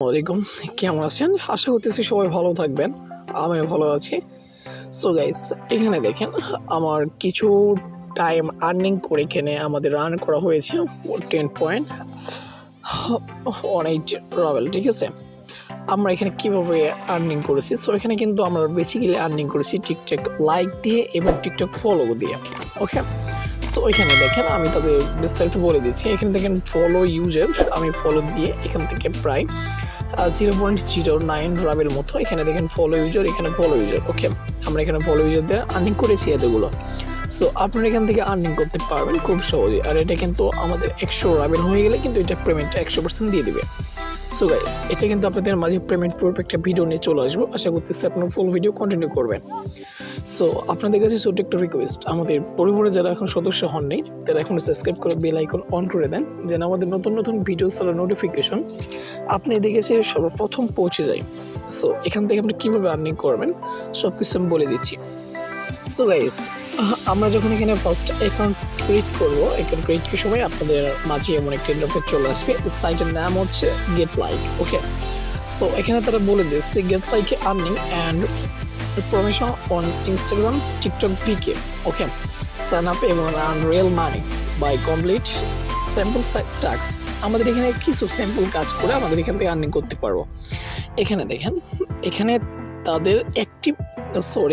ওয়ালাইকুম, কেমন আছেন? আশা করতেছি সবাই ভালো থাকবেন। আমিও ভালো আছি। সো গাইস, এখানে দেখেন আমার কিছু টাইম আর্নিং করে এখানে আমাদের রান করা হয়েছে 10 পয়েন্ট অনেক রাবেল, ঠিক আছে? আমরা এখানে কিভাবে আর্নিং করেছি? সো এখানে কিন্তু আমরা বেসিক্যালি আর্নিং করেছি টিকটক লাইক দিয়ে এবং টিকটক ফলো দিয়ে। ওকে, সো এখানে দেখেন আমি তাদের বিস্তারিত বলে দিচ্ছি। এখানে দেখেন ফলো ইউজার, আমি ফলো দিয়ে এখান থেকে প্রায় 0.09 রাবের মতো এখানে দেখেন ফলো ইউজার, এখানে ফলো ইউজার। ওকে, আমরা এখানে ফলো ইউজার দিয়ে আর্নিং করেছি এতগুলো। সো আপনারা এখান থেকে আর্নিং করতে পারবেন খুব সহজে। আর এটা কিন্তু আমাদের 100 রাবেল হয়ে গেলে কিন্তু এটা পেমেন্টটা 100% দিয়ে দিবে। সো গাইস, এটা কিন্তু আপনাদের মাঝে পেমেন্ট প্রুফ একটা ভিডিও নিয়ে চলে আসবো। আশা করতেছি আপনারা ফুল ভিডিও কন্টিনিউ করবেন। সো আপনাদের কাছে ছোট্ট একটা রিকোয়েস্ট, আমাদের পরিবারে যারা এখন সদস্য হননি তারা এখন সাবস্ক্রাইব করে বেল আইকন অন করে দেন, যেন আমাদের নতুন নতুন ভিডিও ছাড়ার নোটিফিকেশন আপনি দেখেছে সর্বপ্রথম পৌঁছে যায়। সো এখান থেকে আপনি কীভাবে আর্নিং করবেন সব কিছু আমি বলে দিচ্ছি। সো গাইস, আমরা যখন এখানে ফার্স্ট অ্যাকাউন্ট ক্রিয়েট করবো, অ্যাকাউন্ট ক্রিয়েটের সময় আপনাদের মাঝে এমন একটা ইন্টারফেস চলে আসবে। সাইটের নাম হচ্ছে গেট লাইক। ওকে, সো এখানে তারা বলে দিচ্ছে get like earning and promotion on Instagram, TikTok পিকে। ওকে, সাইন আপ এবং earn real money by complete sample task. আমাদের এখানে কিছু স্যাম্পল কাজ করে আমাদের এখান থেকে আর্নিং করতে পারবো। এখানে দেখেন, এখানে তাদের অ্যাক্টিভ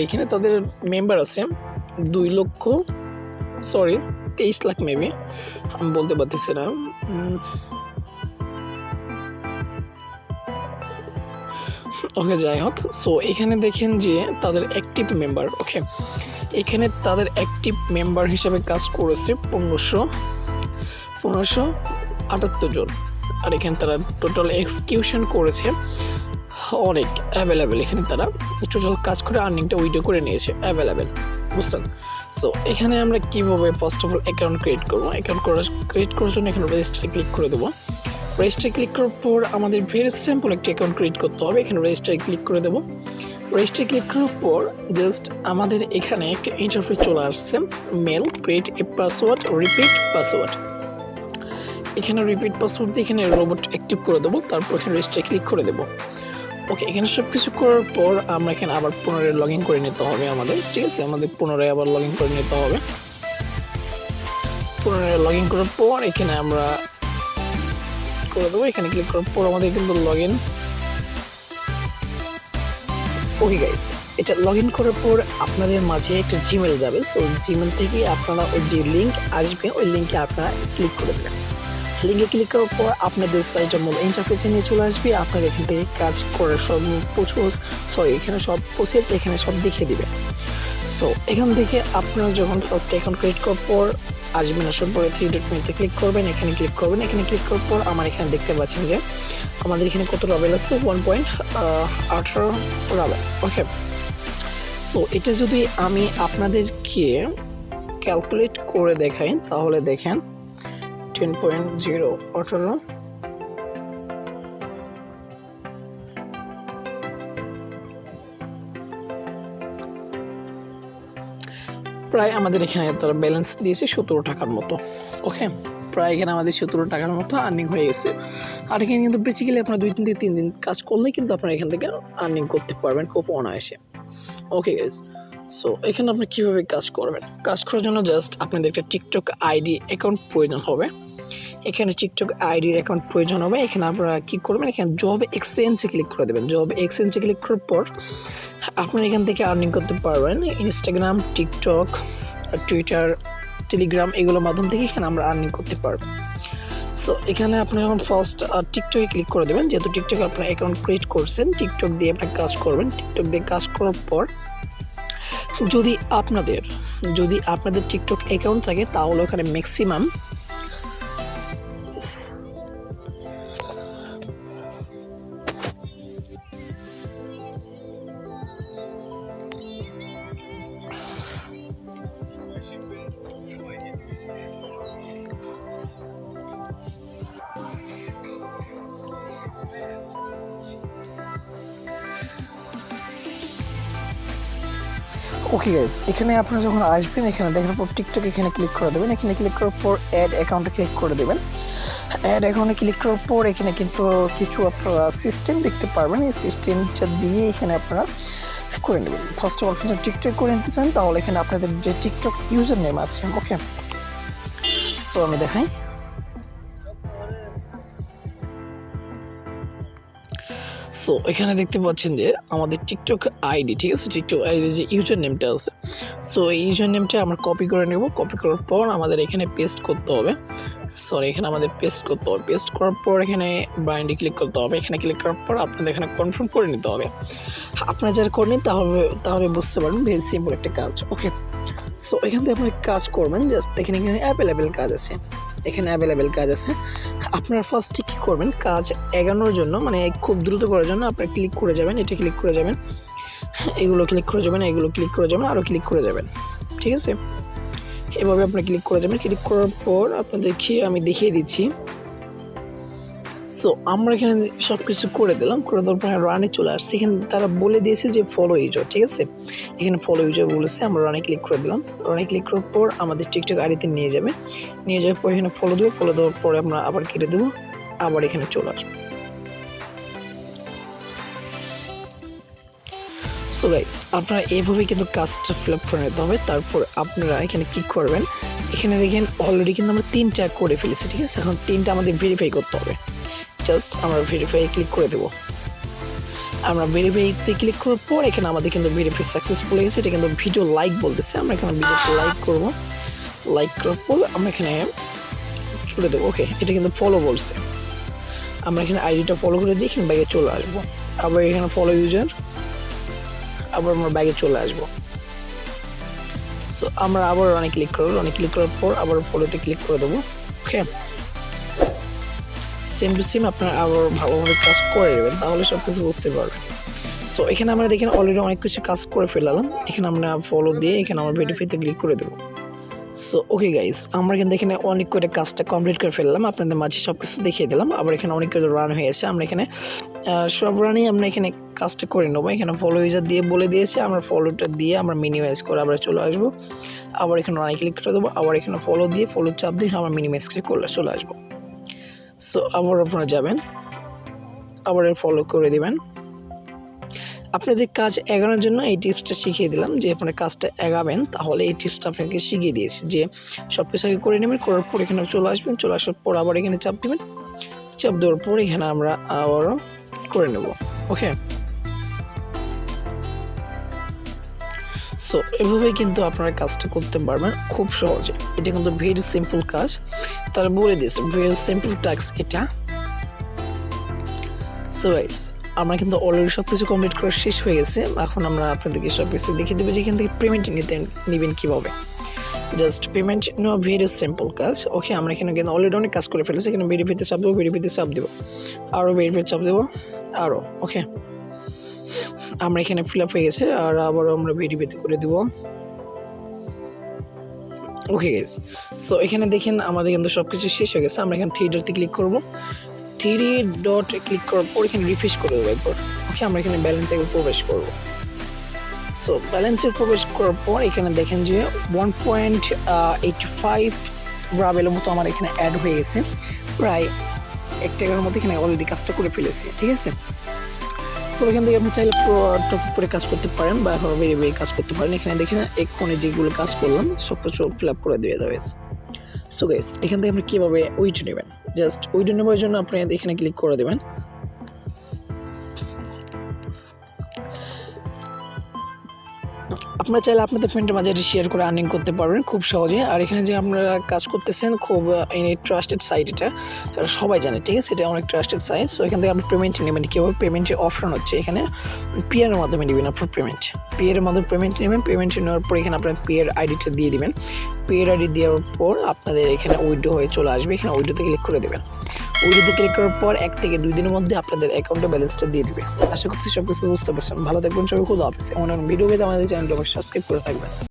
এখানে তাদের মেম্বার আছে 23 লাখ মেবি, আমি বলতে পারতেছি না। ওকে, যাই হোক। সো এখানে দেখেন যে তাদের অ্যাক্টিভ মেম্বার, ওকে, এখানে তাদের অ্যাক্টিভ মেম্বার হিসাবে কাজ করেছে 1578 জন। আর এখানে তারা টোটাল এক্সিকিউশন করেছে অনেক অ্যাভেলেবেল। এখানে তারা টোটাল কাজ করে আর্নিংটা উইডো করে নিয়েছে অ্যাভেলেবেল, বুঝছেন? সো এখানে আমরা কীভাবে first of all account create করবো? অ্যাকাউন্ট ক্রিয়েট করার জন্য এখানে রেজিস্টারে ক্লিক করে দেবো। রেজিস্টারে ক্লিক করার পর আমাদের ভেরি সিম্পল একটি অ্যাকাউন্ট ক্রিয়েট করতে হবে। এখানে রেজিস্টারে ক্লিক করে দেবো। রেজিস্টারে ক্লিক করার পর জাস্ট আমাদের এখানে একটা ইন্টারফেস চলে আসছে, mail create a password, repeat password. এখানে রিপিট পাসওয়ার্ড দিয়ে এখানে রোবট অ্যাক্টিভ করে দেবো। তারপর এখানে রেজিস্টারে ক্লিক করে দেবো। ওকে, এখানে সব কিছু করার পর আমরা এখানে আবার পুনরায় লগ ইন করে নিতে হবে আমাদের, ঠিক আছে? আমাদের পুনরায় আবার লগ ইন করে নিতে হবে। পুনরায় লগ ইন করার পর এখানে আমরা করে দেবো। এখানে ক্লিক করার পর আমাদের কিন্তু লগ ইন। ওকে গাইস, এটা লগ ইন করার পর আপনাদের মাঝে একটা জিমেল যাবে। সো জিমেল থেকে আপনারা ওই যে লিঙ্ক আসবে, ওই লিঙ্কে আপনারা ক্লিক করে দেবেন। লিঙ্কে ক্লিক করার পর আপনাদের সাইটের মূল ইন্টারফেসে নিয়ে চলে আসবে। আপনারা এখান থেকে কাজ করার সব এখানে সব প্রসেস এখানে সব দেখিয়ে দিবে। সো এখান থেকে আপনারা যখন ফার্স্ট অ্যাকাউন্ট ক্রিয়েট করার পর আসবেন, আসার পরে 3 ডট মেনুতে ক্লিক করবেন। এখানে ক্লিক করবেন। এখানে ক্লিক করার পর আমার এখানে দেখতে পাচ্ছেন যে আমাদের এখানে কত রাবেল আছে, 1.18 রাবেল। ওকে, সো এটা যদি আমি আপনাদেরকে ক্যালকুলেট করে দেখাই তাহলে দেখেন 10.018 প্রায় আমাদের এখানে তারা ব্যালেন্স দিয়েছে 17 টাকার মতো। ওকে, প্রায় এখানে আমাদের 17 টাকার মতো আর্নিং হয়ে গেছে। আর এখানে কিন্তু বেসিক্যালি আপনারা 2 থেকে 3 দিন কাজ করলেই কিন্তু আপনারা এখান থেকে আর্নিং করতে পারবেন খুব অনায়াসে। ওকে গাইস, সো এখানে আপনি কীভাবে কাজ করবেন? কাজ করার জন্য জাস্ট আপনাদের একটা টিকটক আইডি অ্যাকাউন্ট প্রয়োজন হবে। এখানে টিকটক আইডির অ্যাকাউন্ট প্রয়োজন হবে। এখানে আপনারা কী করবেন? এখানে জব এক্সচেঞ্জে ক্লিক করে দেবেন। জব এক্সচেঞ্জে ক্লিক করার পর আপনারা এখান থেকে আর্নিং করতে পারবেন ইনস্টাগ্রাম, টিকটক, টুইটার, টেলিগ্রাম, এগুলোর মাধ্যম থেকে এখানে আমরা আর্নিং করতে পারবো। সো এখানে আপনি যখন ফার্স্ট টিকটকে ক্লিক করে দেবেন, যেহেতু টিকটকে আপনার অ্যাকাউন্ট ক্রিয়েট করছেন, টিকটক দিয়ে আপনি কাজ করবেন। টিকটক দিয়ে কাজ করার পর যদি আপনাদের টিকটক অ্যাকাউন্ট থাকে তাহলে ওখানে ম্যাক্সিমাম ওকে গাইস, এখানে আপনারা যখন আসবেন এখানে দেখার পর টিকটক এখানে ক্লিক করে দেবেন। এখানে ক্লিক করার পর অ্যাড অ্যাকাউন্টে ক্লিক করে দেবেন। অ্যাড এখানে ক্লিক করার পর এখানে কিন্তু কিছু আপনারা সিস্টেম দেখতে পারবেন। এই সিস্টেমটা দিয়ে এখানে আপনারা করে নেবেন। ফার্স্ট অফ অল আপনারা টিকটক করে নিতে চান তাহলে এখানে আপনাদের যে টিকটক ইউজার নেম আছে, ওকে, সো আমি দেখাই। সো এখানে দেখতে পাচ্ছেন যে আমাদের টিকটক আইডি, ঠিক আছে, টিকটক আইডি যে ইউজার নেমটা আছে, সো এই ইউজার নেমটা আমরা কপি করে নেব। কপি করার পর আমাদের এখানে পেস্ট করতে হবে। সরি, এখানে আমাদের পেস্ট করতে হবে। পেস্ট করার পর এখানে বাইন্ডে ক্লিক করতে হবে। এখানে ক্লিক করার পর আপনাদের এখানে কনফার্ম করে নিতে হবে। আপনারা যারা করেন তাহলে বুঝতে পারবেন, ভেরি সিম্পল একটা কাজ, ওকে। সো এখান থেকে আপনি কাজ করবেন, জাস্ট এখানে অ্যাভেলেবেল কাজ আছে, এখানে অ্যাভেলেবেল কাজ আছে। আপনারা ফার্স্টে কী করবেন, কাজ এগানোর জন্য মানে খুব দ্রুত করার জন্য আপনারা ক্লিক করে যাবেন, এটা ক্লিক করে যাবেন, এগুলো ক্লিক করে যাবেন, এগুলো ক্লিক করে যাবেন, আরও ক্লিক করে যাবেন, ঠিক আছে। এভাবে আপনি ক্লিক করে যাবেন। ক্লিক করার পর আপনাদেরকে আমি দেখিয়ে দিচ্ছি। সো আমরা এখানে সব কিছু করে দিলাম, করে দেওয়ার পর রানে চলে আসছে। এখানে তারা বলে দিয়েছে যে ফলো ইউজার, ঠিক আছে, এখানে ফলো ইউজার বলেছে। আমরা রানে ক্লিক করে দিলাম। রানে ক্লিক করার পর আমাদের টিকটক আইডিতে নিয়ে যাবে। নিয়ে যাওয়ার পর এখানে ফলো দেবো। ফলো দেওয়ার পরে আমরা আবার কেটে দেবো, আবার এখানে চলে আসবো। সো গাইস, আপনারা এইভাবে কিন্তু কাজটা ফিল আপ করে নিতে হবে। তারপর আপনারা এখানে কি করবেন, এখানে দেখেন অলরেডি কিন্তু আমরা 3টা করে ফেলেছি, ঠিক আছে। এখন 3টা আমাদের ভেরিফাই করতে হবে। জাস্ট আমরা ভেরিফাই ক্লিক করে দেবো। আমরা ভেরিফাইতে ক্লিক করার পর এখানে আমাদের কিন্তু ভেরিফাই সাকসেসফুল হয়ে গেছে। এটা কিন্তু ভিডিও লাইক বলতেছে। আমরা এখানে ভিডিওতে লাইক করবো। লাইক করার পর আমরা এখানে করে দেবো, ওকে। এটা কিন্তু ফলো বলছে। আমরা এখানে আইডিটা ফলো করে দিয়ে এখানে ব্যাগে চলে আসবো। আবার এখানে ফলো ইউজার, আবার আমরা ব্যাগে চলে আসবো। সো আমরা আবার অনেক ক্লিক করবো। অনেক ক্লিক করার পর আবার ফলোতে ক্লিক করে দেবো, ওকে। সেম টু সেম আপনারা আবার ভালোভাবে কাজ করে নেবেন, তাহলে সব কিছু বুঝতে পারবেন। সো এখানে আমরা দেখেন অলরেডি অনেক কিছু কাজ করে ফেলাম। এখানে আমরা ফলো দিয়ে এখানে আমরা ভেরিফাইতে ক্লিক করে দেবো। সো ওকে গাইস, আমরা কিন্তু এখানে অনেক করে কাজটা কমপ্লিট করে ফেললাম, আপনাদের মাঝে সব কিছু দেখিয়ে দিলাম। আবার এখানে অনেক কিছু রান হয়েছে। আমরা এখানে সব রানই আমরা এখানে কাজটা করে নেবো। এখানে ফলো ইউজার দিয়ে বলে দিয়েছে, আমরা ফলোটা দিয়ে আমরা মিনিমাইজ করে আবার চলে আসবো। আবার এখানে রানে ক্লিক করে দেবো। আবার এখানে ফলো দিয়ে ফলো চাপ দিয়ে আমরা মিনিমাইজ করে চলে আসবো। সো আবার আপনারা যাবেন, আবার ফলো করে দিবেন। আপনাদের কাজ এগানোর জন্য এই টিপসটা শিখিয়ে দিলাম, যে আপনার কাজটা এগাবেন তাহলে এই টিপসটা আপনাকে শিখিয়ে দিয়েছি, যে সব কিছু আগে করে নেবেন। করার পর এখানে চলে আসবেন। চলে আসার পর আবার এখানে চাপ দেবেন। চাপ দেওয়ার পর এখানে আমরা আবারও করে নেব, ওকে। সো এভাবেই কিন্তু আপনারা কাজটা করতে পারবেন খুব সহজে। এটা কিন্তু ভেরি সিম্পল কাজ, তারা বলে দিয়েছে ভেরি সিম্পল টাস্ক এটা। সো গাইস, আমরা কিন্তু অলরেডি সব কিছু কমপ্লিট করা শেষ হয়ে গেছে। এখন আমরা আপনাদেরকে সব কিছু দেখিয়ে দেবো যে এখান থেকে পেমেন্ট নেবেন কীভাবে। জাস্ট পেমেন্ট নেওয়া ভেরি সিম্পল কাজ, ওকে। আমরা এখানে কিন্তু অলরেডি অনেক কাজ করে ফেলেছি। এখানে ভেরিফাইতে চাপ দেবো, ভেরিফাইতে চাপ দেবো, আরও ভেরিফাইতে চাপ দেবো, আরও, ওকে। আমরা এখানে ফিল আপ হয়ে গেছে, আর আবারও আমরা ভেরিফাইতে করে দেবো, ওকে গাইস। সো এখানে দেখেন আমাদের কিন্তু সব কিছু শেষ হয়ে গেছে। আমরা এখানে 3 ডটে ক্লিক করবো। 3 ডট ক্লিক করার পর এখানে রিফ্রেশ করে দেবো একবার, ওকে। আমরা এখানে ব্যালেন্সে একবার প্রবেশ করবো। সো ব্যালেন্সে প্রবেশ করার পর এখানে দেখেন যে 1.85 রাবেলের মতো আমার এখানে অ্যাড হয়ে গেছে। প্রায় 1 টাকার মতো এখানে অলরেডি কাজটা করে ফেলেছি, ঠিক আছে। সো এখান থেকে আপনি চাইলে টপ করে কাজ করতে পারেন বা ভেরি কাজ করতে পারেন। এখানে দেখেন এক্ষণে যেগুলো কাজ করলাম সব কিছু ফিল আপ করে দিয়ে দেওয়া হয়েছে। সো গাইস, এখান থেকে আপনি কীভাবে উইথড্র নেবেন, জাস্ট উইথড্র নেওয়ার জন্য আপনি এখানে ক্লিক করে দেবেন। আপনারা চাইলে আপনাদের ফ্রেন্ডের মাঝে শেয়ার করে আর্নিং করতে পারবেন খুব সহজে। আর এখানে যে আপনারা কাজ করতেছেন খুব ট্রাস্টেড সাইট, এটা সবাই জানে, ঠিক আছে। এটা অনেক ট্রাস্টেড সাইট। সো এখান থেকে আপনি পেমেন্ট নেবেন কীভাবে, পেমেন্টের অপশন হচ্ছে এখানে পেয়ারের মাধ্যমে নেবেন। আপনার পেয়ারের মাধ্যমে পেমেন্ট নেবেন। পেমেন্ট নেওয়ার পর এখানে আপনার পেয়ার আইডিটা দিয়ে দিবেন। পেয়ার আইডি দেওয়ার পর আপনাদের এখানে উইথড্র হয়ে চলে আসবে। এখানে উইথড্রোতে ক্লিক করে দেবেন। উইথড্রোতে ক্লিক করার পর 1 থেকে 2 দিনের মধ্যে আপনাদের অ্যাকাউন্টে ব্যালেন্সটা দিয়ে দিবে। আশা করছি সব কিছু বুঝতে পারছেন। ভালো থাকবেন সবাই, খুদা হাফেজ। এমন ভিডিও পেতে আমাদের চ্যানেলটা সাবস্ক্রাইব করে থাকবেন।